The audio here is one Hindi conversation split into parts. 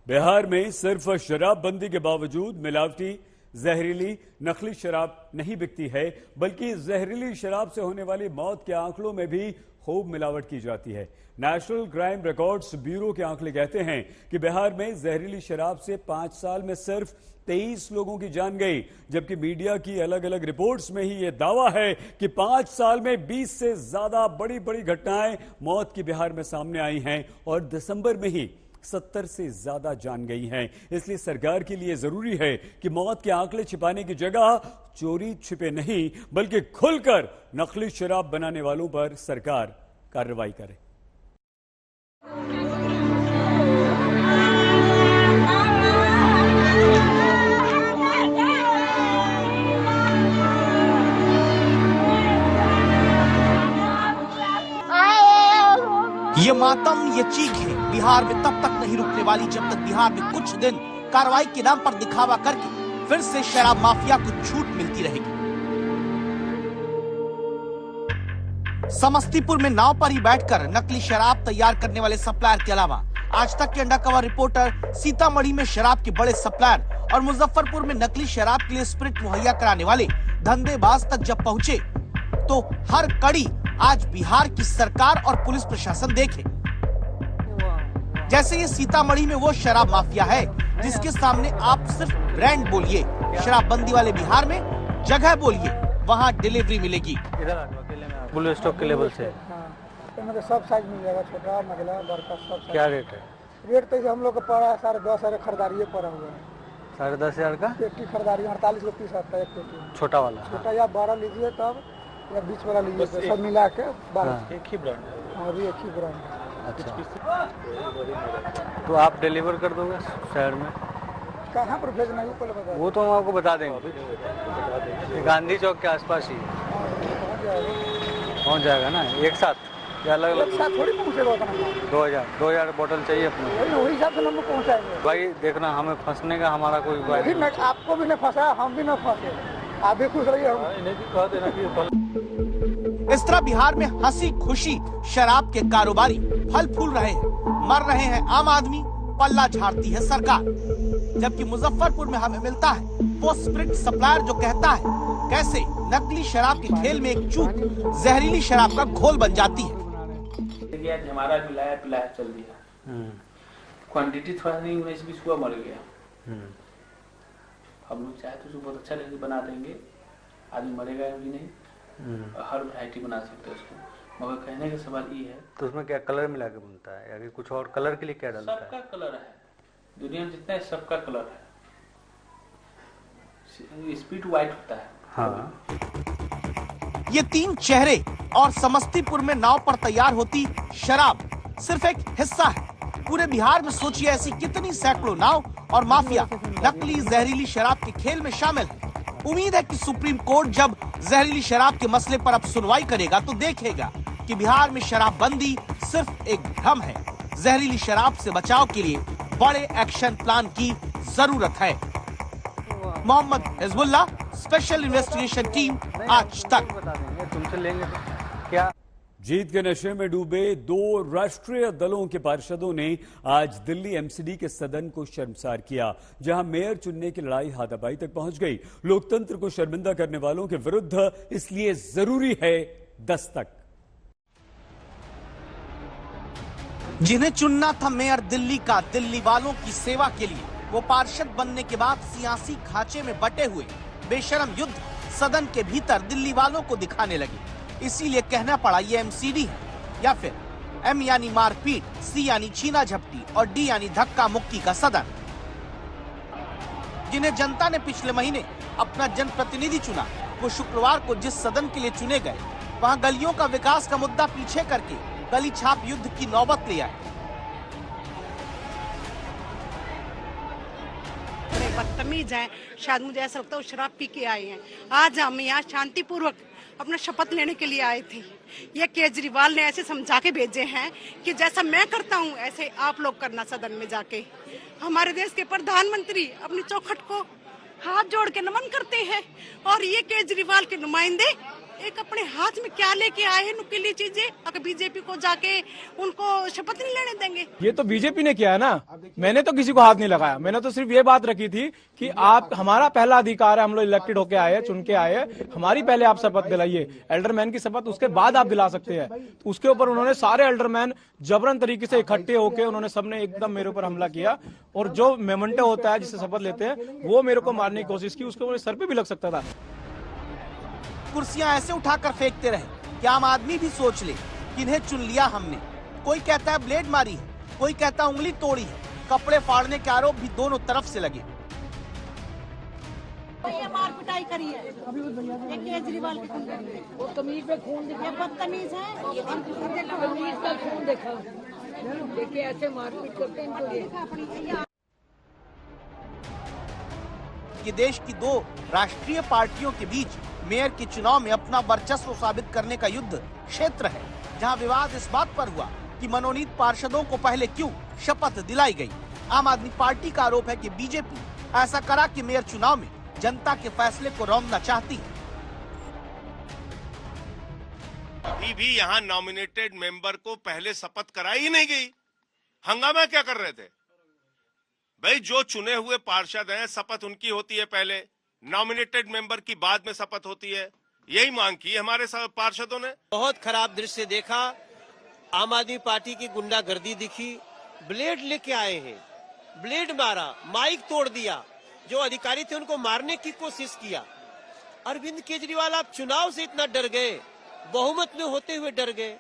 बिहार में सिर्फ शराबबंदी के बावजूद मिलावटी जहरीली नकली शराब नहीं बिकती है, बल्कि जहरीली शराब से होने वाली मौत के आंकड़ों में भी खूब मिलावट की जाती है। नेशनल क्राइम रिकॉर्ड्स ब्यूरो के आंकड़े कहते हैं कि बिहार में जहरीली शराब से 5 साल में सिर्फ 23 लोगों की जान गई, जबकि मीडिया की अलग अलग रिपोर्ट्स में ही यह दावा है कि 5 साल में 20 से ज्यादा बड़ी बड़ी घटनाएं मौत की बिहार में सामने आई हैं और दिसंबर में ही 70 से ज्यादा जान गई हैं। इसलिए सरकार के लिए जरूरी है कि मौत के आंकड़े छिपाने की जगह चोरी छिपे नहीं, बल्कि खुलकर नकली शराब बनाने वालों पर सरकार कार्रवाई करे। ये मातम, ये चीखें बिहार में तब तक नहीं रुकने वाली जब तक बिहार में कुछ दिन कार्रवाई के नाम पर दिखावा करके फिर से शराब माफिया को छूट मिलती रहेगी। समस्तीपुर में नाव पर ही बैठकर नकली शराब तैयार करने वाले सप्लायर के अलावा आज तक के अंडरकवर रिपोर्टर सीतामढ़ी में शराब के बड़े सप्लायर और मुजफ्फरपुर में नकली शराब के लिए स्प्रिट मुहैया कराने वाले धंधेबाज तक जब पहुंचे तो हर कड़ी आज बिहार की सरकार और पुलिस प्रशासन देखे। जैसे ये सीतामढ़ी में वो शराब माफिया है जिसके सामने आप सिर्फ ब्रांड बोलिए, शराबबंदी वाले बिहार में जगह बोलिए, वहाँ डिलीवरी मिलेगी। बुल स्टॉक के लेवल से सब साइज मिल जाएगा, छोटा महिला बड़का सब। क्या रेट है? रेट तो हम लोग का पड़ा है 10,500 खरीदारी पड़ा हुआ है। 10,500 का पेटी खरीदारी 48 रुपये आता है एक पेटी। छोटा वाला? छोटा या 12 लीजिए तब, या 20 वाला लीजिए तो सब मिला के 12। एक ही ब्रांड है? हाँ, अभी एक ही ब्रांड है। अच्छा, तो आप डिलीवर कर दोगे शहर में? कहाँ पर भेजना है वो तो हम आपको बता देंगे। गांधी चौक के आसपास ही पहुँच जाएगा ना? एक साथ या अलग अलग? साथ थोड़ी पहुँचेगा। 2000 बोतल चाहिए अपने? वही हिसाब से हम पहुँचाएंगे। भाई देखना, हमें फंसने का हमारा कोई उपाय नहीं। आपको भी नहीं फंसा, हम भी न फंसे, आप भी खुश रहिए। इस तरह बिहार में हंसी खुशी शराब के कारोबारी फल फूल रहे हैं, मर रहे हैं आम आदमी, पल्ला झाड़ती है सरकार। जबकि मुजफ्फरपुर में हमें मिलता है वो स्प्रिट सप्लायर जो कहता है कैसे नकली शराब के खेल में एक चूक जहरीली शराब का घोल बन जाती है। हमारा पिलाया चल दिया, क्वांटिटी थोड़ा नहीं 19-20 हुआ, मर गया। हम लोग चाहे तो बहुत अच्छा रेसिपी बना देंगे, आदमी मरेगा भी नहीं, हर वैरायटी बना सकते हैं उसको। मगर कहने का सवाल ये है, तो उसमें क्या कलर मिला के बनता है या कि कुछ और कलर के लिए क्या डालता है? सबका कलर है, दुनिया में जितना है सबका कलर है। स्पीड व्हाइट होता है। हाँ। ये 3 चेहरे और समस्तीपुर में नाव पर तैयार होती शराब सिर्फ एक हिस्सा है। पूरे बिहार में सोचिए ऐसी कितनी सैकड़ों नाव और माफिया नकली जहरीली शराब के खेल में शामिल है। उम्मीद है कि सुप्रीम कोर्ट जब जहरीली शराब के मसले पर अब सुनवाई करेगा तो देखेगा कि बिहार में शराबबंदी सिर्फ एक भ्रम है। जहरीली शराब से बचाव के लिए बड़े एक्शन प्लान की जरूरत है। Mohammad Hizbullah, special investigation team, Aaj Tak. तुमसे लेंगे क्या? जीत के नशे में डूबे 2 राष्ट्रीय दलों के पार्षदों ने आज दिल्ली एमसीडी के सदन को शर्मसार किया, जहां मेयर चुनने की लड़ाई हाथापाई तक पहुंच गई। लोकतंत्र को शर्मिंदा करने वालों के विरुद्ध इसलिए जरूरी है दस्तक। जिन्हें चुनना था मेयर दिल्ली का, दिल्ली वालों की सेवा के लिए, वो पार्षद बनने के बाद सियासी खांचे में बटे हुए बेशरम युद्ध सदन के भीतर दिल्ली वालों को दिखाने लगे। इसीलिए कहना पड़ा ये एमसीडी है, या फिर एम यानी मारपीट, सी यानी छीना झपटी और डी यानी धक्का मुक्की का सदन। जिन्हें जनता ने पिछले महीने अपना जनप्रतिनिधि चुना, वो शुक्रवार को जिस सदन के लिए चुने गए वहां गलियों का विकास का मुद्दा पीछे करके गली छाप युद्ध की नौबत ले आए। बदतमीज हैं, शायद मुझे ऐसा लगता है वो शराब पी के आए हैं। आज हम यहाँ शांतिपूर्वक अपना शपथ लेने के लिए आए थे। ये केजरीवाल ने ऐसे समझा के भेजे हैं कि जैसा मैं करता हूँ ऐसे आप लोग करना सदन में जाके। हमारे देश के प्रधानमंत्री अपनी चौखट को हाथ जोड़ के नमन करते हैं और ये केजरीवाल के नुमाइंदे एक अपने हाथ में क्या लेके आए हैं नुकीली चीजें, अगर बीजेपी को जाके उनको शपथ नहीं लेने देंगे। ये तो बीजेपी ने किया है ना, मैंने तो किसी को हाथ नहीं लगाया। मैंने तो सिर्फ ये बात रखी थी कि आप, हमारा पहला अधिकार है, हम लोग इलेक्टेड होके आए, चुन के आए, हमारी पहले आप शपथ दिलाइए। एल्डरमैन की शपथ उसके बाद आप दिला सकते हैं। तो उसके ऊपर उन्होंने सारे एल्डरमैन जबरन तरीके से इकट्ठे होके उन्होंने सबने एकदम मेरे ऊपर हमला किया, और जो मेमेंटो होता है जिससे शपथ लेते हैं वो मेरे को मारने की कोशिश की। उसके सर पे भी लग सकता था। कुर्सियां ऐसे उठाकर फेंकते रहे कि आम आदमी भी सोच ले कि इन्हें चुन लिया हमने। कोई कहता है ब्लेड मारी है, कोई कहता है उंगली तोड़ी है। कपड़े फाड़ने के आरोप भी दोनों तरफ से लगे। ये मार पिटाई करी है, ये केजरीवाल की खून करी है, वो कमीज पे खून दिखा, बदतमीज है, कमीज पे खून देखा, देखिए ऐसे मारपीट करते हैं इनको। ये देश की दो राष्ट्रीय पार्टियों के बीच मेयर के चुनाव में अपना वर्चस्व साबित करने का युद्ध क्षेत्र है, जहां विवाद इस बात पर हुआ कि मनोनीत पार्षदों को पहले क्यों शपथ दिलाई गई। आम आदमी पार्टी का आरोप है कि बीजेपी ऐसा करा कि मेयर चुनाव में जनता के फैसले को रौंदना चाहती है। अभी भी यहाँ नॉमिनेटेड मेंबर को पहले शपथ कराई ही नहीं गई। हंगामा क्या कर रहे थे भाई? जो चुने हुए पार्षद हैं शपथ उनकी होती है पहले, नॉमिनेटेड मेंबर की बाद में शपथ होती है। यही मांग की हमारे पार्षदों ने। बहुत खराब दृश्य देखा, आम आदमी पार्टी की गुंडागर्दी दिखी, ब्लेड लेके आए हैं, ब्लेड मारा, माइक तोड़ दिया, जो अधिकारी थे उनको मारने की कोशिश किया। अरविंद केजरीवाल आप चुनाव से इतना डर गए, बहुमत में होते हुए डर गए।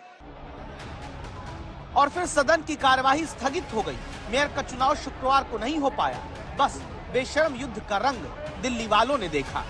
और फिर सदन की कार्यवाही स्थगित हो गई। मेयर का चुनाव शुक्रवार को नहीं हो पाया। बस बेशर्म युद्ध का रंग दिल्ली वालों ने देखा।